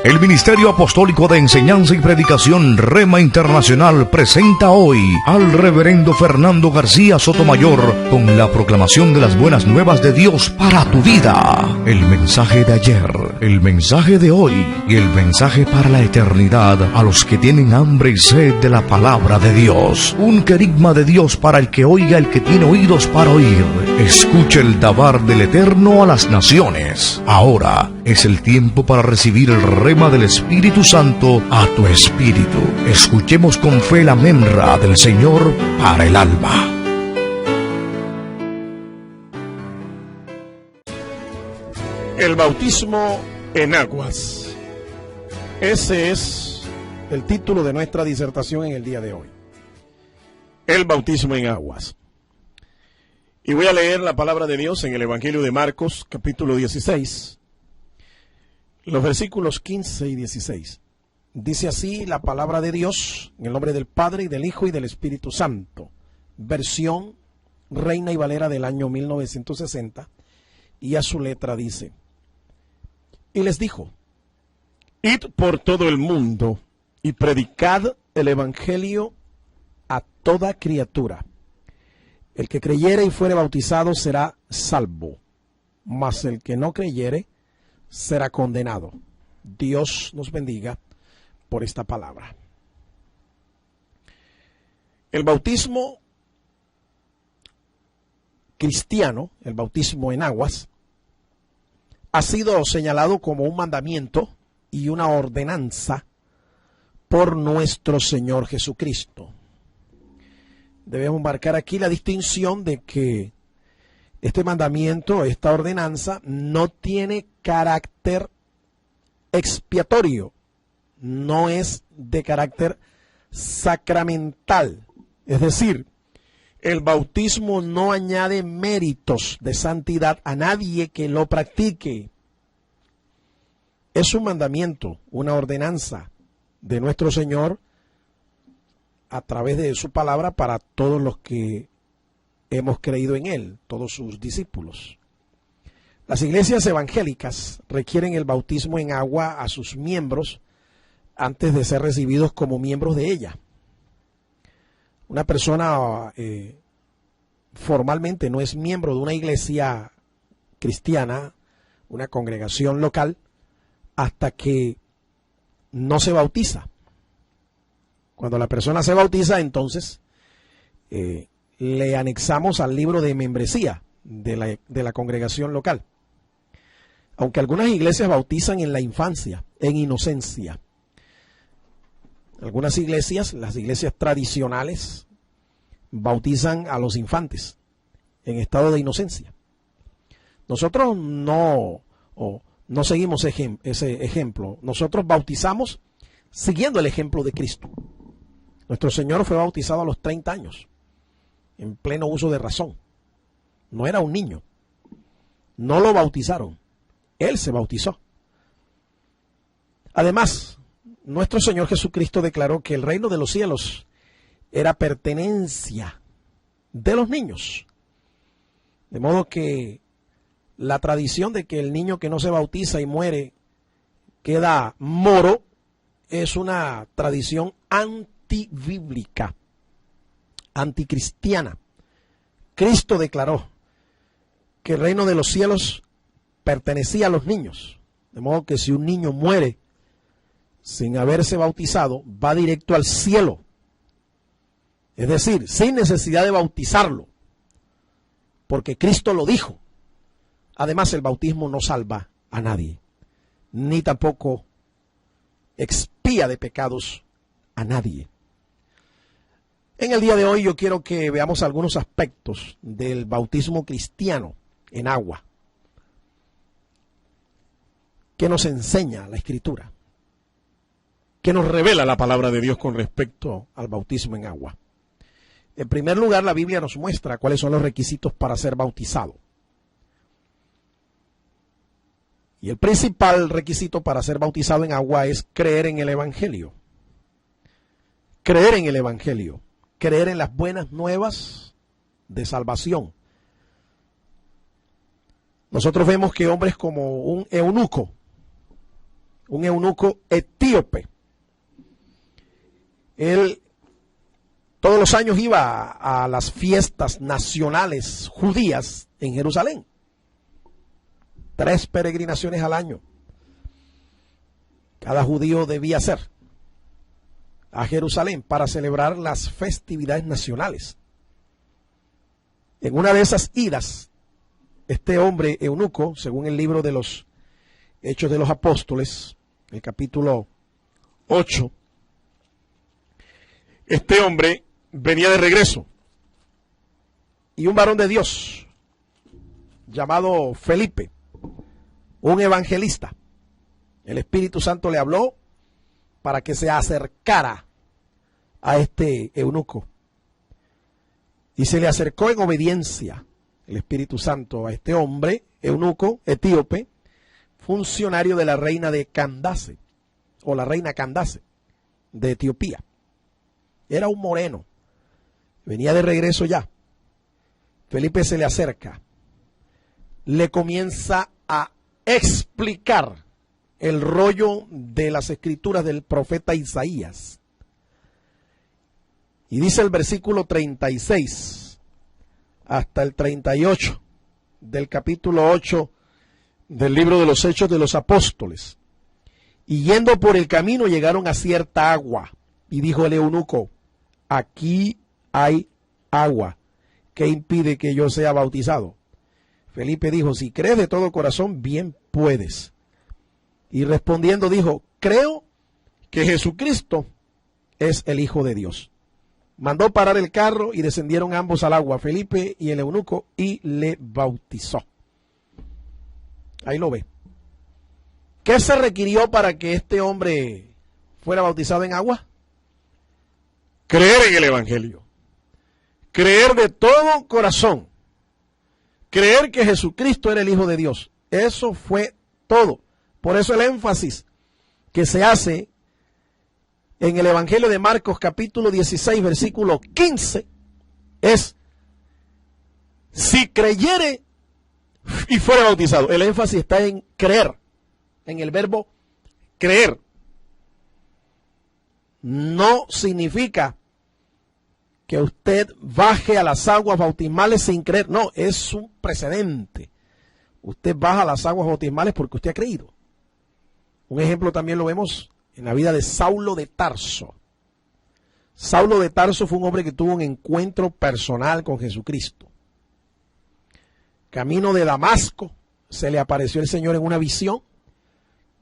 El Ministerio Apostólico de Enseñanza y Predicación Rema Internacional presenta hoy al Reverendo Fernando García Sotomayor con la proclamación de las buenas nuevas de Dios para tu vida. El mensaje de ayer, el mensaje de hoy y el mensaje para la eternidad a los que tienen hambre y sed de la palabra de Dios. Un querigma de Dios para el que oiga, el que tiene oídos para oír. Escuche el dabar del Eterno a las naciones. Ahora es el tiempo para recibir el rema del Espíritu Santo a tu espíritu. Escuchemos con fe la memra del Señor para el alma. El bautismo en aguas. Ese es el título de nuestra disertación en el día de hoy. El bautismo en aguas. Y voy a leer la palabra de Dios en el Evangelio de Marcos, capítulo 16, los versículos 15 y 16. Dice así la palabra de Dios, en el nombre del Padre, y del Hijo, y del Espíritu Santo. Versión Reina y Valera del año 1960, y a su letra dice: y les dijo: id por todo el mundo, y predicad el Evangelio a toda criatura. El que creyere y fuere bautizado será salvo, mas el que no creyere será condenado. Dios nos bendiga por esta palabra. El bautismo cristiano, el bautismo en aguas, ha sido señalado como un mandamiento y una ordenanza por nuestro Señor Jesucristo. Debemos marcar aquí la distinción de que este mandamiento, esta ordenanza, no tiene carácter expiatorio, no es de carácter sacramental. Es decir, el bautismo no añade méritos de santidad a nadie que lo practique. Es un mandamiento, una ordenanza de nuestro Señor a través de su palabra para todos los que hemos creído en Él, todos sus discípulos. Las iglesias evangélicas requieren el bautismo en agua a sus miembros antes de ser recibidos como miembros de ella. Una persona formalmente no es miembro de una iglesia cristiana, una congregación local, hasta que no se bautiza. Cuando la persona se bautiza, entonces le anexamos al libro de membresía de la congregación local. Aunque algunas iglesias bautizan en la infancia, en inocencia. Algunas iglesias, las iglesias tradicionales, bautizan a los infantes en estado de inocencia. Nosotros no seguimos ese ejemplo. Nosotros bautizamos siguiendo el ejemplo de Cristo. Nuestro Señor fue bautizado a los 30 años, en pleno uso de razón. No era un niño. No lo bautizaron. Él se bautizó. Además, nuestro Señor Jesucristo declaró que el reino de los cielos era pertenencia de los niños. De modo que la tradición de que el niño que no se bautiza y muere queda moro es una tradición antibíblica, anticristiana. Cristo declaró que el reino de los cielos pertenecía a los niños, de modo que si un niño muere sin haberse bautizado, va directo al cielo, es decir, sin necesidad de bautizarlo, porque Cristo lo dijo. Además, el bautismo no salva a nadie, ni tampoco expía de pecados a nadie. En el día de hoy yo quiero que veamos algunos aspectos del bautismo cristiano en agua que nos enseña la Escritura, que nos revela la palabra de Dios con respecto al bautismo en agua. En primer lugar, la Biblia nos muestra cuáles son los requisitos para ser bautizado. Y el principal requisito para ser bautizado en agua es creer en el Evangelio. Creer en el Evangelio. Creer en las buenas nuevas de salvación. Nosotros vemos que hombres como un eunuco un eunuco etíope. Él todos los años iba a las fiestas nacionales judías en Jerusalén. 3 peregrinaciones al año. Cada judío debía hacer a Jerusalén para celebrar las festividades nacionales. En una de esas idas, este hombre eunuco, según el libro de los Hechos de los Apóstoles, el capítulo 8, este hombre venía de regreso y un varón de Dios llamado Felipe, un evangelista, el Espíritu Santo le habló para que se acercara a este eunuco y se le acercó en obediencia el Espíritu Santo a este hombre eunuco etíope, funcionario de la reina de Candace o la reina Candace de Etiopía. Era un moreno, venía de regreso ya. Felipe se le acerca, le comienza a explicar el rollo de las escrituras del profeta Isaías. Y dice el versículo 36 hasta el 38 del capítulo 8 del libro de los Hechos de los Apóstoles. Y yendo por el camino llegaron a cierta agua. Y dijo el eunuco: aquí hay agua, ¿qué impide que yo sea bautizado? Felipe dijo: si crees de todo corazón, bien puedes. Y respondiendo dijo: creo que Jesucristo es el Hijo de Dios. Mandó parar el carro y descendieron ambos al agua, Felipe y el eunuco, y le bautizó. Ahí lo ve. ¿Qué se requirió para que este hombre fuera bautizado en agua? Creer en el Evangelio. Creer de todo corazón. Creer que Jesucristo era el Hijo de Dios. Eso fue todo. Por eso el énfasis que se hace en el Evangelio de Marcos capítulo 16 versículo 15 es: si creyere y fuera bautizado. El énfasis está en creer, en el verbo creer. No significa que usted baje a las aguas bautismales sin creer. No, es un precedente. Usted baja a las aguas bautismales porque usted ha creído. Un ejemplo también lo vemos en la vida de Saulo de Tarso. Saulo de Tarso fue un hombre que tuvo un encuentro personal con Jesucristo. Camino de Damasco, se le apareció el Señor en una visión,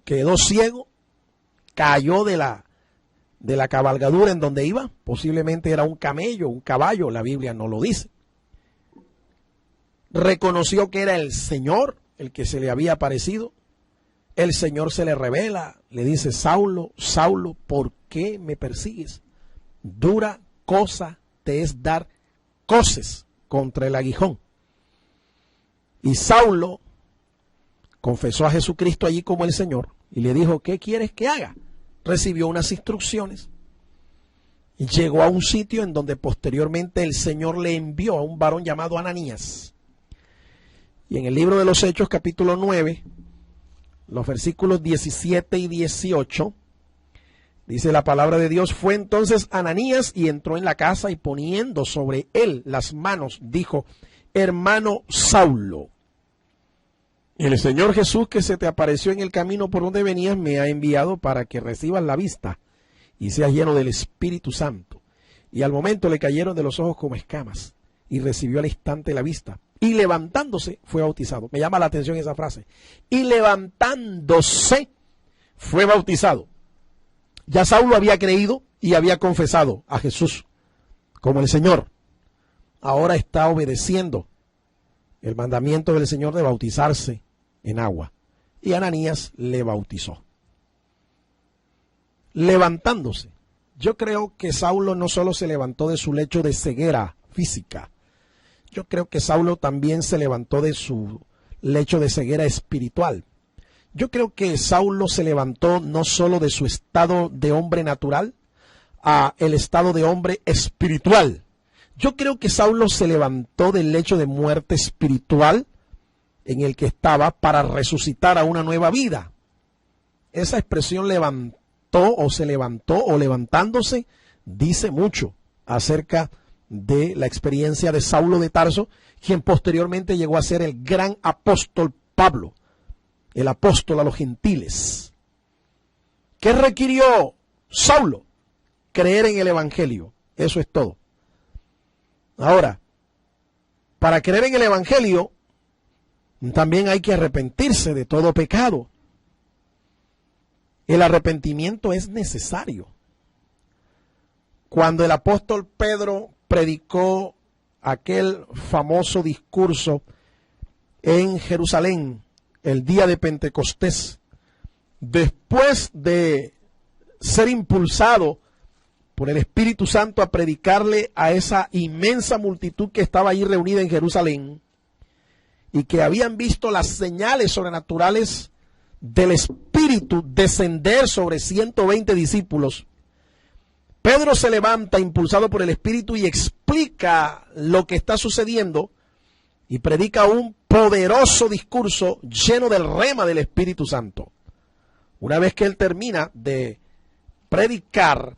quedó ciego, cayó de la cabalgadura en donde iba, posiblemente era un camello, un caballo, la Biblia no lo dice. Reconoció que era el Señor el que se le había aparecido. El Señor se le revela, le dice: Saulo, Saulo, ¿por qué me persigues? Dura cosa te es dar coces contra el aguijón. Y Saulo confesó a Jesucristo allí como el Señor y le dijo: ¿qué quieres que haga? Recibió unas instrucciones y llegó a un sitio en donde posteriormente el Señor le envió a un varón llamado Ananías. Y en el libro de los Hechos capítulo 9, los versículos 17 y 18, dice la palabra de Dios: fue entonces Ananías y entró en la casa y poniendo sobre él las manos, dijo: hermano Saulo, el Señor Jesús que se te apareció en el camino por donde venías me ha enviado para que recibas la vista y seas lleno del Espíritu Santo. Y al momento le cayeron de los ojos como escamas y recibió al instante la vista. Y levantándose fue bautizado. Me llama la atención esa frase. Y levantándose fue bautizado. Ya Saulo había creído y había confesado a Jesús como el Señor. Ahora está obedeciendo el mandamiento del Señor de bautizarse en agua. Y Ananías le bautizó. Levantándose. Yo creo que Saulo no solo se levantó de su lecho de ceguera física. Yo creo que Saulo también se levantó de su lecho de ceguera espiritual. Yo creo que Saulo se levantó no solo de su estado de hombre natural a el estado de hombre espiritual. Yo creo que Saulo se levantó del lecho de muerte espiritual en el que estaba para resucitar a una nueva vida. esa expresión levantó o se levantó o levantándose dice mucho acerca de la experiencia de Saulo de Tarso, quien posteriormente llegó a ser el gran apóstol Pablo, el apóstol a los gentiles. ¿Qué requirió Saulo? Creer en el Evangelio. Eso es todo. Ahora, para creer en el Evangelio, también hay que arrepentirse de todo pecado. El arrepentimiento es necesario. Cuando el apóstol Pedro predicó aquel famoso discurso en Jerusalén el día de Pentecostés, después de ser impulsado por el Espíritu Santo a predicarle a esa inmensa multitud que estaba ahí reunida en Jerusalén y que habían visto las señales sobrenaturales del Espíritu descender sobre 120 discípulos, Pedro se levanta impulsado por el Espíritu y explica lo que está sucediendo y predica un poderoso discurso lleno del rema del Espíritu Santo. Una vez que él termina de predicar,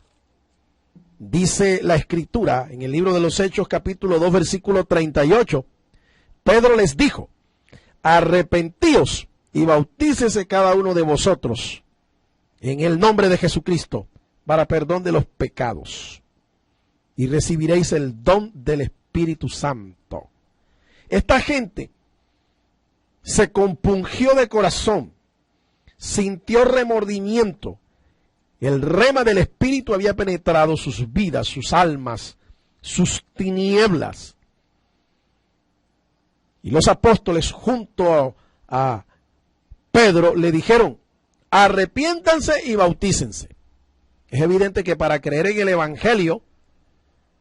dice la Escritura en el libro de los Hechos capítulo 2 versículo 38, Pedro les dijo: arrepentíos y bautícese cada uno de vosotros en el nombre de Jesucristo para perdón de los pecados y recibiréis el don del Espíritu Santo. Esta gente se compungió de corazón, sintió remordimiento. El rema del Espíritu había penetrado sus vidas, sus almas, sus tinieblas. Y los apóstoles junto a Pedro le dijeron: arrepiéntanse y bautícense. Es evidente que para creer en el Evangelio,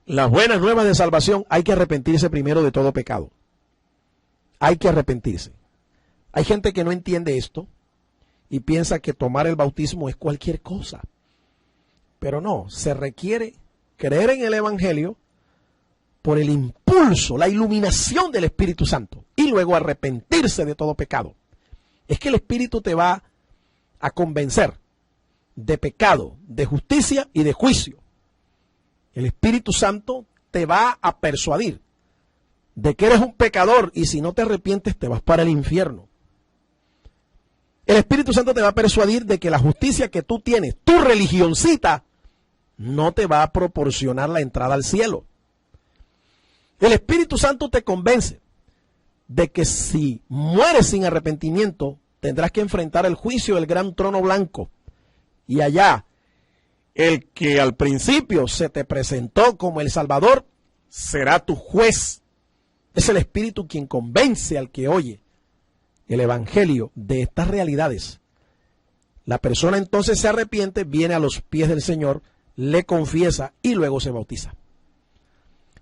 las buenas nuevas de salvación, hay que arrepentirse primero de todo pecado. Hay que arrepentirse. Hay gente que no entiende esto y piensa que tomar el bautismo es cualquier cosa. Pero no, se requiere creer en el Evangelio por el impulso, la iluminación del Espíritu Santo y luego arrepentirse de todo pecado. Es que el Espíritu te va a convencer de pecado, de justicia y de juicio. El Espíritu Santo te va a persuadir de que eres un pecador y si no te arrepientes te vas para el infierno. El Espíritu Santo te va a persuadir de que la justicia que tú tienes, tu religioncita, no te va a proporcionar la entrada al cielo. El Espíritu Santo te convence de que si mueres sin arrepentimiento, tendrás que enfrentar el juicio del gran trono blanco. Y allá, el que al principio se te presentó como el Salvador, será tu juez. Es el Espíritu quien convence al que oye el Evangelio de estas realidades. La persona entonces se arrepiente, viene a los pies del Señor, le confiesa y luego se bautiza.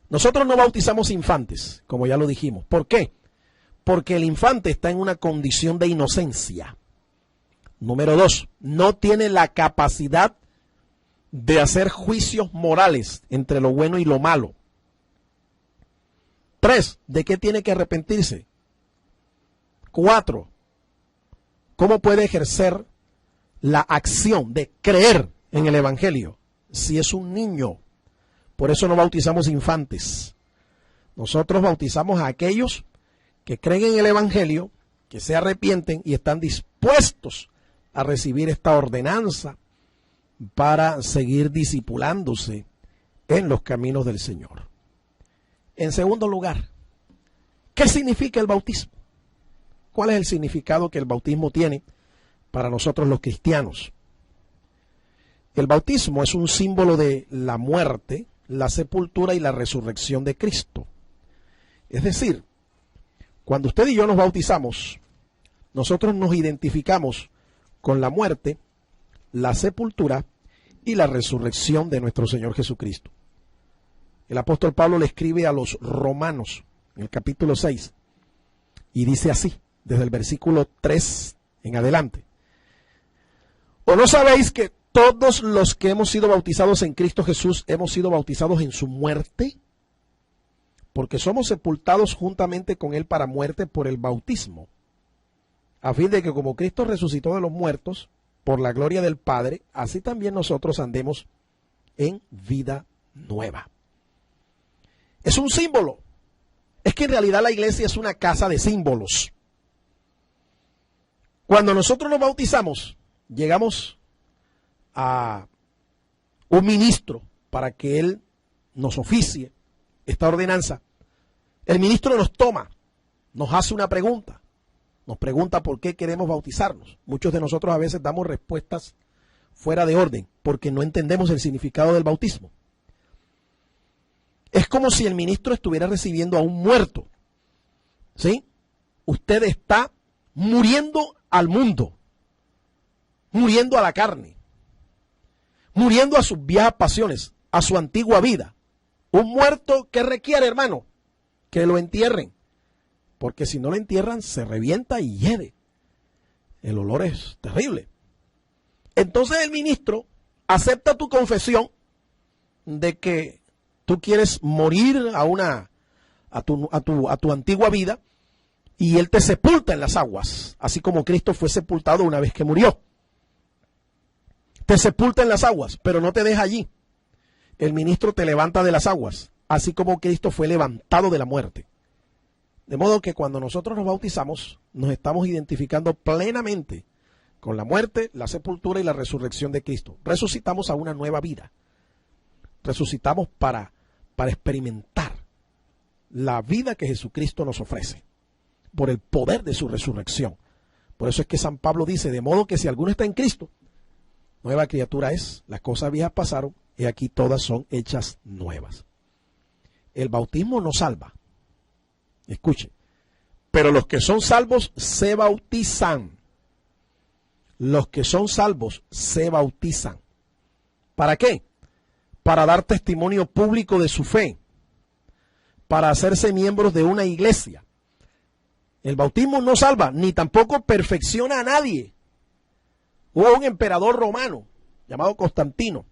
Nosotros no bautizamos infantes, como ya lo dijimos. ¿Por qué? Porque el infante está en una condición de inocencia. Número 2, no tiene la capacidad de hacer juicios morales entre lo bueno y lo malo. 3, ¿de qué tiene que arrepentirse? 4, ¿cómo puede ejercer la acción de creer en el Evangelio si es un niño? Por eso no bautizamos infantes. Nosotros bautizamos a aquellos que creen en el Evangelio, que se arrepienten y están dispuestos a recibir esta ordenanza para seguir discipulándose en los caminos del Señor. En segundo lugar, ¿qué significa el bautismo? ¿Cuál es el significado que el bautismo tiene para nosotros los cristianos? El bautismo es un símbolo de la muerte, la sepultura y la resurrección de Cristo. Es decir, cuando usted y yo nos bautizamos, nosotros nos identificamos con la muerte, la sepultura y la resurrección de nuestro Señor Jesucristo. El apóstol Pablo le escribe a los romanos en el capítulo 6 y dice así, desde el versículo 3 en adelante: ¿o no sabéis que todos los que hemos sido bautizados en Cristo Jesús hemos sido bautizados en su muerte? Porque somos sepultados juntamente con él para muerte por el bautismo, a fin de que como Cristo resucitó de los muertos por la gloria del Padre, así también nosotros andemos en vida nueva. Es un símbolo. Es que en realidad la iglesia es una casa de símbolos. Cuando nosotros nos bautizamos, llegamos a un ministro para que él nos oficie esta ordenanza. El ministro nos toma, nos hace una pregunta, nos pregunta por qué queremos bautizarnos. Muchos de nosotros a veces damos respuestas fuera de orden porque no entendemos el significado del bautismo. Es como si el ministro estuviera recibiendo a un muerto. ¿Sí? Usted está muriendo al mundo, muriendo a la carne, muriendo a sus viejas pasiones, a su antigua vida. Un muerto que requiere, hermano, que lo entierren, porque si no lo entierran se revienta y hiede. El olor es terrible. Entonces el ministro acepta tu confesión de que tú quieres morir a tu antigua vida, y él te sepulta en las aguas, así como Cristo fue sepultado una vez que murió. Te sepulta en las aguas, pero no te deja allí. El ministro te levanta de las aguas, así como Cristo fue levantado de la muerte. De modo que cuando nosotros nos bautizamos, nos estamos identificando plenamente con la muerte, la sepultura y la resurrección de Cristo. Resucitamos a una nueva vida. Resucitamos para experimentar la vida que Jesucristo nos ofrece, por el poder de su resurrección. Por eso es que San Pablo dice, de modo que si alguno está en Cristo, nueva criatura es, las cosas viejas pasaron, y aquí todas son hechas nuevas. El bautismo no salva. Escuche, pero los que son salvos se bautizan. Los que son salvos se bautizan. ¿Para qué? Para dar testimonio público de su fe, para hacerse miembros de una iglesia. El bautismo no salva, ni tampoco perfecciona a nadie. Hubo un emperador romano llamado Constantino.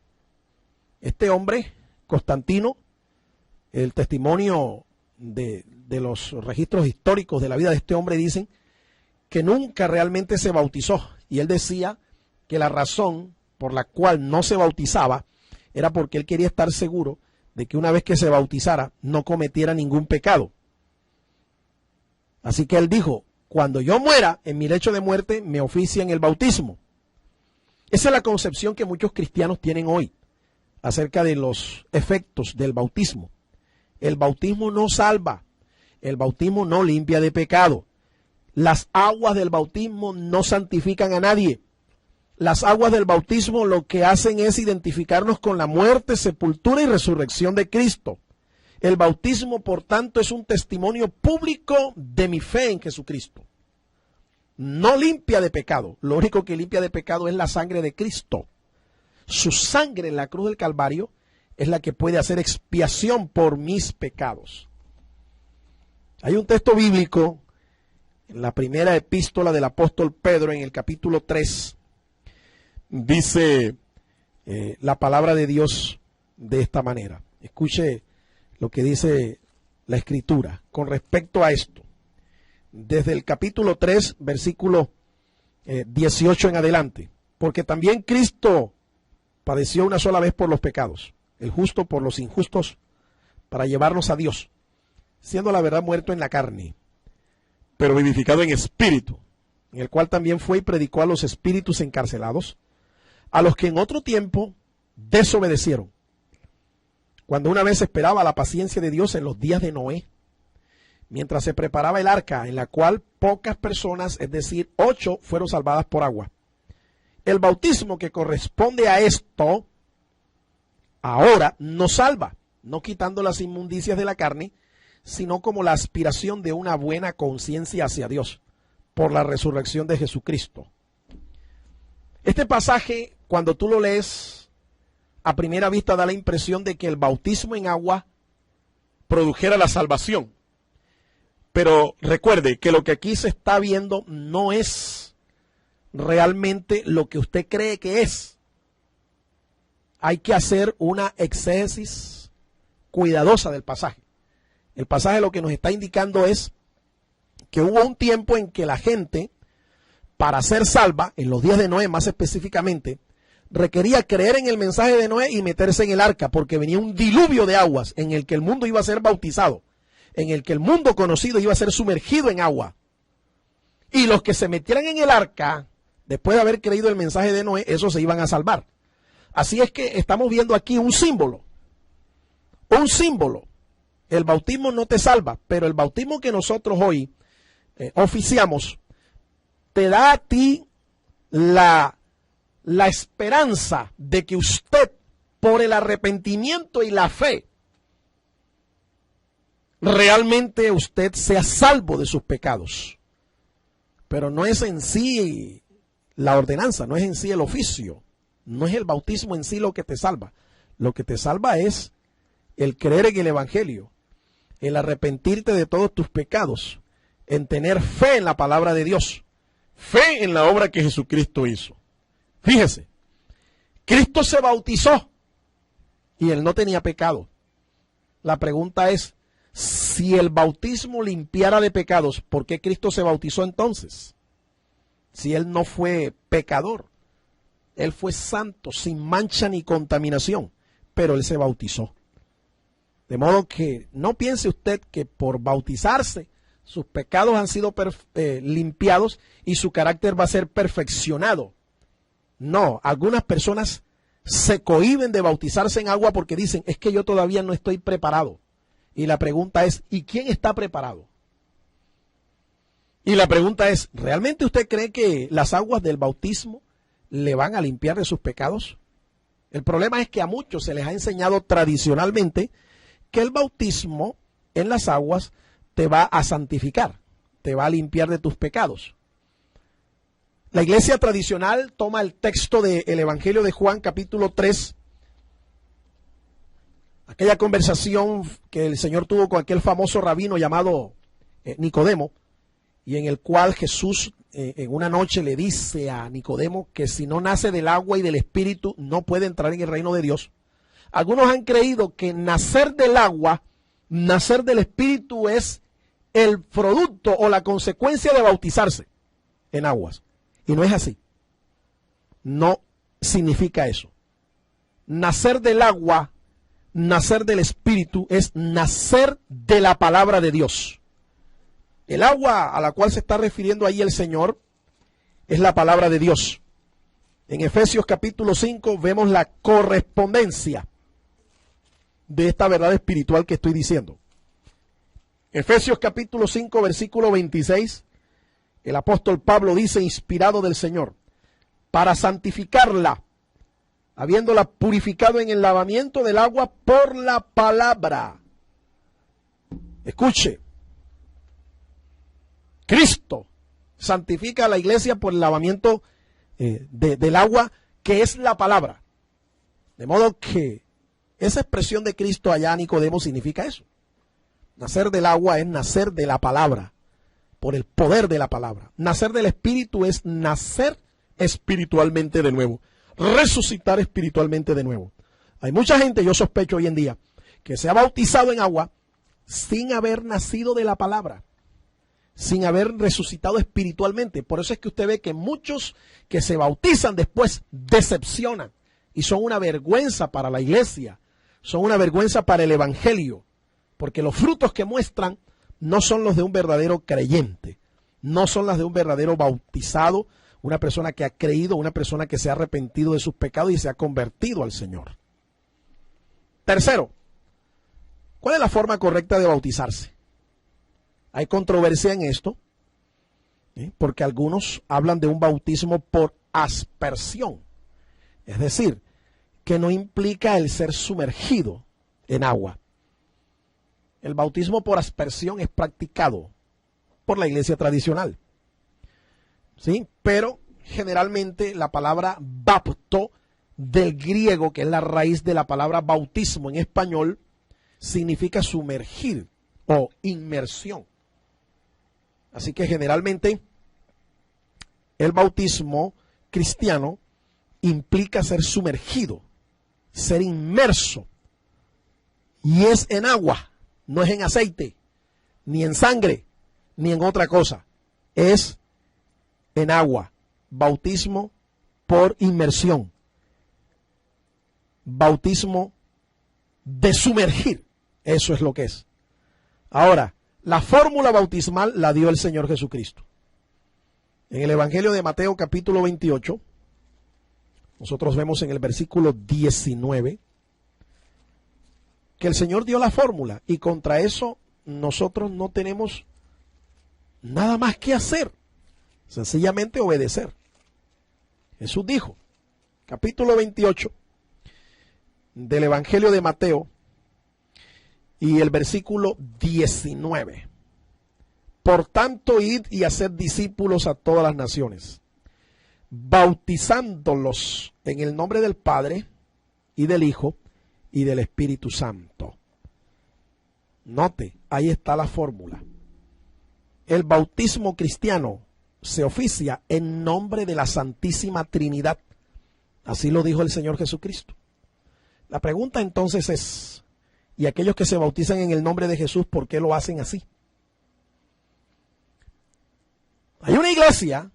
Este hombre, Constantino, el testimonio de los registros históricos de la vida de este hombre dicen que nunca realmente se bautizó. Y él decía que la razón por la cual no se bautizaba era porque él quería estar seguro de que una vez que se bautizara no cometiera ningún pecado. Así que él dijo, cuando yo muera, en mi lecho de muerte, me ofician el bautismo. Esa es la concepción que muchos cristianos tienen hoy acerca de los efectos del bautismo. El bautismo no salva, el bautismo no limpia de pecado. Las aguas del bautismo no santifican a nadie. Las aguas del bautismo lo que hacen es identificarnos con la muerte, sepultura y resurrección de Cristo. El bautismo, por tanto, es un testimonio público de mi fe en Jesucristo. No limpia de pecado. Lo único que limpia de pecado es la sangre de Cristo. Su sangre en la cruz del Calvario es la que puede hacer expiación por mis pecados. Hay un texto bíblico en la primera epístola del apóstol Pedro, en el capítulo 3, dice la palabra de Dios de esta manera. Escuche lo que dice la Escritura con respecto a esto. Desde el capítulo 3, versículo 18 en adelante. Porque también Cristo padeció una sola vez por los pecados, el justo por los injustos, para llevarnos a Dios, siendo la verdad muerto en la carne, pero vivificado en espíritu, en el cual también fue y predicó a los espíritus encarcelados, a los que en otro tiempo desobedecieron, cuando una vez esperaba la paciencia de Dios en los días de Noé, mientras se preparaba el arca, en la cual pocas personas, es decir, 8, fueron salvadas por agua. El bautismo que corresponde a esto, ahora nos salva, no quitando las inmundicias de la carne, sino como la aspiración de una buena conciencia hacia Dios, por la resurrección de Jesucristo. Este pasaje, cuando tú lo lees, a primera vista da la impresión de que el bautismo en agua produjera la salvación. Pero recuerde que lo que aquí se está viendo no es realmente lo que usted cree que es. Hay que hacer una exégesis cuidadosa del pasaje. El pasaje lo que nos está indicando es que hubo un tiempo en que la gente para ser salva, en los días de Noé más específicamente, requería creer en el mensaje de Noé y meterse en el arca, porque venía un diluvio de aguas en el que el mundo iba a ser bautizado, en el que el mundo conocido iba a ser sumergido en agua. Y los que se metieran en el arca, después de haber creído el mensaje de Noé, esos se iban a salvar. Así es que estamos viendo aquí un símbolo. Un símbolo. El bautismo no te salva, pero el bautismo que nosotros hoy oficiamos te da a ti la esperanza de que usted, por el arrepentimiento y la fe, realmente usted sea salvo de sus pecados. Pero no es en sí la ordenanza, no es en sí el oficio, no es el bautismo en sí lo que te salva. Lo que te salva es el creer en el Evangelio, el arrepentirte de todos tus pecados, en tener fe en la palabra de Dios, fe en la obra que Jesucristo hizo. Fíjese, Cristo se bautizó y él no tenía pecado. La pregunta es, si el bautismo limpiara de pecados, ¿por qué Cristo se bautizó entonces? Si él no fue pecador, él fue santo, sin mancha ni contaminación, pero él se bautizó. De modo que no piense usted que por bautizarse sus pecados han sido limpiados y su carácter va a ser perfeccionado. No, algunas personas se cohíben de bautizarse en agua porque dicen, es que yo todavía no estoy preparado. Y la pregunta es, ¿y quién está preparado? Y la pregunta es, ¿realmente usted cree que las aguas del bautismo le van a limpiar de sus pecados? El problema es que a muchos se les ha enseñado tradicionalmente que el bautismo en las aguas te va a santificar, te va a limpiar de tus pecados. La iglesia tradicional toma el texto del Evangelio de Juan, capítulo 3, aquella conversación que el Señor tuvo con aquel famoso rabino llamado Nicodemo, y en el cual Jesús en una noche le dice a Nicodemo que si no nace del agua y del Espíritu no puede entrar en el reino de Dios. Algunos han creído que nacer del agua, nacer del Espíritu es el producto o la consecuencia de bautizarse en aguas. Y no es así. No significa eso. Nacer del agua, nacer del Espíritu es nacer de la palabra de Dios. El agua a la cual se está refiriendo ahí el Señor es la palabra de Dios. En Efesios capítulo 5 vemos la correspondencia de esta verdad espiritual que estoy diciendo. Efesios capítulo 5 versículo 26, el apóstol Pablo dice, inspirado del Señor, para santificarla, habiéndola purificado en el lavamiento del agua por la palabra. Escuche, Cristo santifica a la iglesia por el lavamiento del agua, que es la palabra. De modo que esa expresión de Cristo allá a Nicodemo significa eso. Nacer del agua es nacer de la palabra, por el poder de la palabra. Nacer del Espíritu es nacer espiritualmente de nuevo, resucitar espiritualmente de nuevo. Hay mucha gente, yo sospecho hoy en día, que se ha bautizado en agua sin haber nacido de la palabra, sin haber resucitado espiritualmente. Por eso es que usted ve que muchos que se bautizan después decepcionan y son una vergüenza para la iglesia, son una vergüenza para el evangelio, porque los frutos que muestran no son los de un verdadero creyente, no son las de un verdadero bautizado, una persona que ha creído, una persona que se ha arrepentido de sus pecados y se ha convertido al Señor. Tercero, ¿cuál es la forma correcta de bautizarse? Hay controversia en esto, porque algunos hablan de un bautismo por aspersión, es decir, que no implica el ser sumergido en agua. El bautismo por aspersión es practicado por la iglesia tradicional, ¿sí? Pero generalmente la palabra bapto, del griego, que es la raíz de la palabra bautismo en español, significa sumergir o inmersión. Así que generalmente el bautismo cristiano implica ser sumergido, ser inmerso, y es en agua, no es en aceite, ni en sangre, ni en otra cosa. Es en agua, bautismo por inmersión, bautismo de sumergir. Eso es lo que es. Ahora, la fórmula bautismal la dio el Señor Jesucristo. En el Evangelio de Mateo capítulo 28, nosotros vemos en el versículo 19 que el Señor dio la fórmula, y contra eso nosotros no tenemos nada más que hacer, sencillamente obedecer. Jesús dijo, capítulo 28 del Evangelio de Mateo y el versículo 19. Por tanto, id y haced discípulos a todas las naciones, bautizándolos en el nombre del Padre y del Hijo y del Espíritu Santo. Note, ahí está la fórmula. El bautismo cristiano se oficia en nombre de la Santísima Trinidad. Así lo dijo el Señor Jesucristo. La pregunta entonces es, ¿y aquellos que se bautizan en el nombre de Jesús, por qué lo hacen así? Hay una iglesia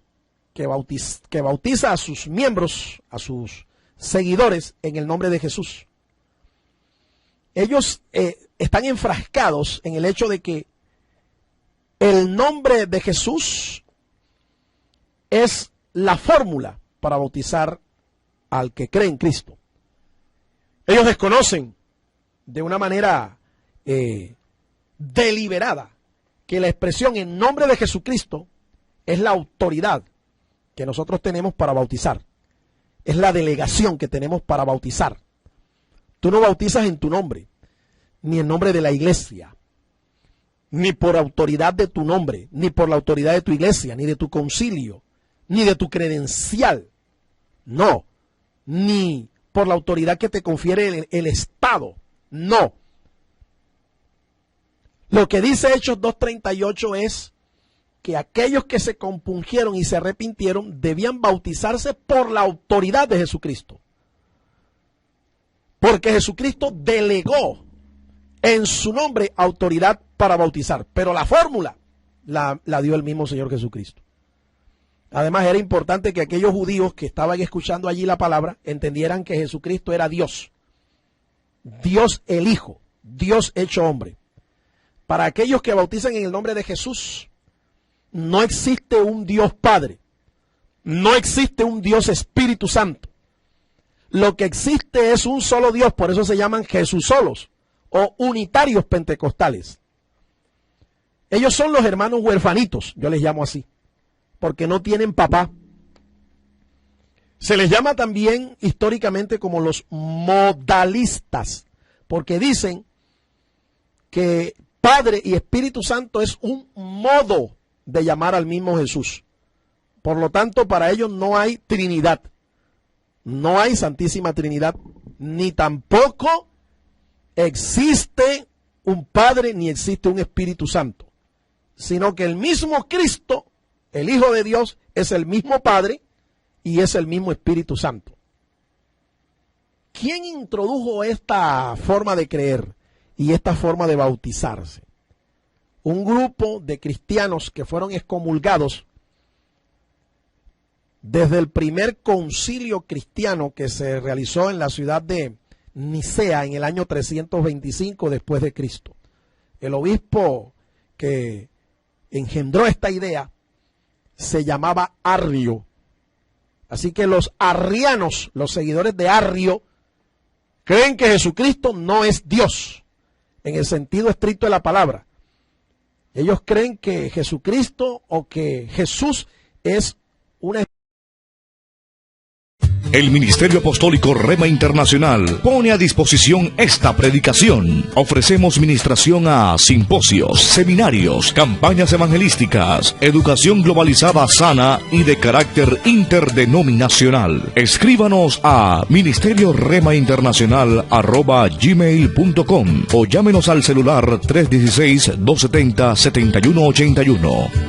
que bautiza a sus miembros, a sus seguidores, en el nombre de Jesús. Ellos están enfrascados en el hecho de que el nombre de Jesús es la fórmula para bautizar al que cree en Cristo. Ellos desconocen de una manera deliberada que la expresión en nombre de Jesucristo es la autoridad que nosotros tenemos para bautizar. Es la delegación que tenemos para bautizar. Tú no bautizas en tu nombre, ni en nombre de la iglesia, ni por autoridad de tu nombre, ni por la autoridad de tu iglesia, ni de tu concilio, ni de tu credencial. No, ni por la autoridad que te confiere el Estado. No. Lo que dice Hechos 2:38 es que aquellos que se compungieron y se arrepintieron debían bautizarse por la autoridad de Jesucristo. Porque Jesucristo delegó en su nombre autoridad para bautizar. Pero la fórmula la dio el mismo Señor Jesucristo. Además, era importante que aquellos judíos que estaban escuchando allí la palabra entendieran que Jesucristo era Dios. Dios el Hijo, Dios hecho hombre. Para aquellos que bautizan en el nombre de Jesús, no existe un Dios Padre, no existe un Dios Espíritu Santo. Lo que existe es un solo Dios, por eso se llaman Jesús solos o unitarios pentecostales. Ellos son los hermanos huerfanitos, yo les llamo así, porque no tienen papá. Se les llama también históricamente como los modalistas, porque dicen que Padre y Espíritu Santo es un modo de llamar al mismo Jesús. Por lo tanto, para ellos no hay Trinidad, no hay Santísima Trinidad, ni tampoco existe un Padre ni existe un Espíritu Santo, sino que el mismo Cristo, el Hijo de Dios, es el mismo Padre y es el mismo Espíritu Santo. ¿Quién introdujo esta forma de creer y esta forma de bautizarse? Un grupo de cristianos que fueron excomulgados desde el primer concilio cristiano que se realizó en la ciudad de Nicea en el año 325 después de Cristo. El obispo que engendró esta idea se llamaba Arrio. Así que los arrianos, los seguidores de Arrio, creen que Jesucristo no es Dios en el sentido estricto de la palabra. Ellos creen que Jesucristo o que Jesús es una... El Ministerio Apostólico Rema Internacional pone a disposición esta predicación. Ofrecemos ministración a simposios, seminarios, campañas evangelísticas, educación globalizada sana y de carácter interdenominacional. Escríbanos a ministerioremainternacional@gmail.com o llámenos al celular 316-270-7181.